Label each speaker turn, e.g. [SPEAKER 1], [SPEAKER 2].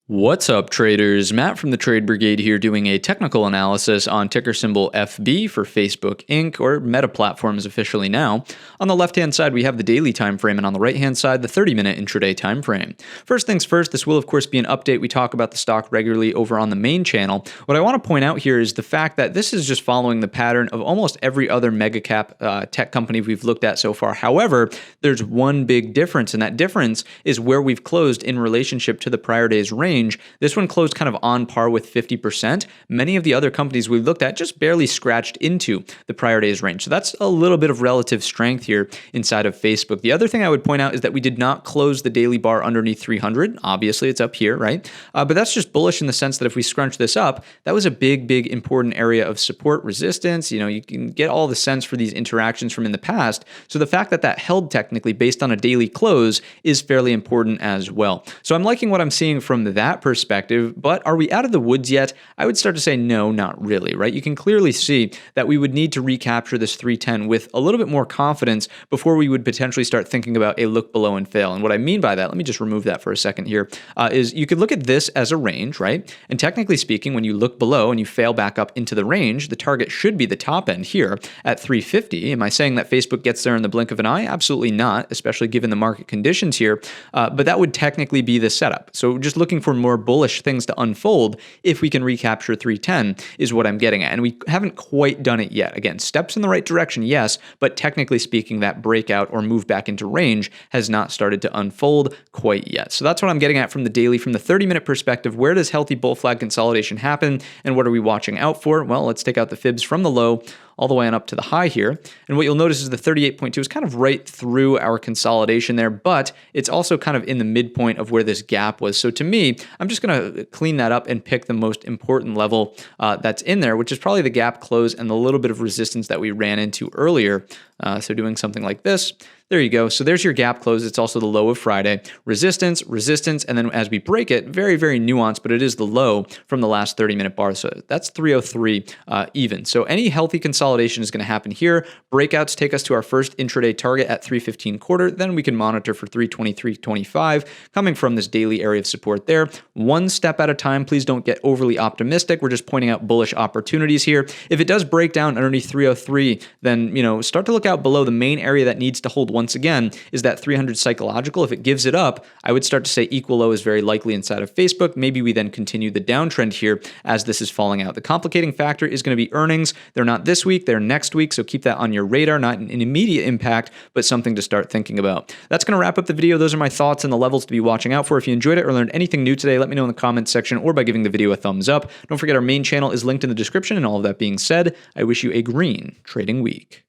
[SPEAKER 1] What's up, traders? Matt from the Trade Brigade here doing a technical analysis on ticker symbol FB for Facebook Inc., or Meta Platforms officially now. On the left-hand side, we have the daily time frame, and on the right-hand side, the 30-minute intraday time frame. First things first, this will of course be an update. We talk about the stock regularly over on the main channel. What I want to point out here is the fact that this is just following the pattern of almost every other mega cap tech company we've looked at so far. However, there's one big difference, and that difference is where we've closed in relationship to the prior day's range. This one closed kind of on par with 50%. Many of the other companies we've looked at just barely scratched into the prior day's range. So that's a little bit of relative strength here inside of Facebook. The other thing I would point out is that we did not close the daily bar underneath 300. Obviously, it's up here, right? But that's just bullish in the sense that if we scrunch this up, that was a big important area of support resistance. You know, you can get all the sense for these interactions from in the past. So the fact that that held technically based on a daily close is fairly important as well. So I'm liking what I'm seeing from that perspective, but are we out of the woods yet? I would start to say no, not really, right? You can clearly see that we would need to recapture this 310 with a little bit more confidence before we would potentially start thinking about a look below and fail. And what I mean by that, let me just remove that for a second here, is you could look at this as a range, right? And technically speaking, when you look below and you fail back up into the range, the target should be the top end here at 350. Am I saying that Facebook gets there in the blink of an eye? Absolutely not, especially given the market conditions here. But that would technically be the setup. So just looking for more bullish things to unfold if we can recapture 310 is what I'm getting at. And we haven't quite done it yet. Again, steps in the right direction, yes, but technically speaking, that breakout or move back into range has not started to unfold quite yet. So that's what I'm getting at from the daily. From the 30-minute perspective, where does healthy bull flag consolidation happen and what are we watching out for? Well, let's take out the fibs from the low all the way on up to the high here. And what you'll notice is the 38.2 is kind of right through our consolidation there, but it's also kind of in the midpoint of where this gap was. So to me, I'm just going to clean that up and pick the most important level that's in there, which is probably the gap close and the little bit of resistance that we ran into earlier. So doing something like this. There you go. So there's your gap close. It's also the low of Friday. Resistance, resistance, and then as we break it, very nuanced, but it is the low from the last 30-minute bar. So that's 303 even. So any healthy consolidation is going to happen here. Breakouts take us to our first intraday target at 315 quarter. Then we can monitor for 323.25 coming from this daily area of support there. One step at a time. Please don't get overly optimistic. We're just pointing out bullish opportunities here. If it does break down underneath 303, then, you know, start to look out below. The main area that needs to hold once again is that 300 psychological. If it gives it up, I would start to say equal low is very likely inside of Facebook. Maybe we then continue the downtrend here as this is falling out. The complicating factor is going to be earnings. They're not this week, they're next week. So keep that on your radar. Not an immediate impact, but something to start thinking about. That's going to wrap up the video. Those are my thoughts and the levels to be watching out for. If you enjoyed it or learned anything new today, let me know in the comments section or by giving the video a thumbs up. Don't forget our main channel is linked in the description. And all of that being said, I wish you a green trading week.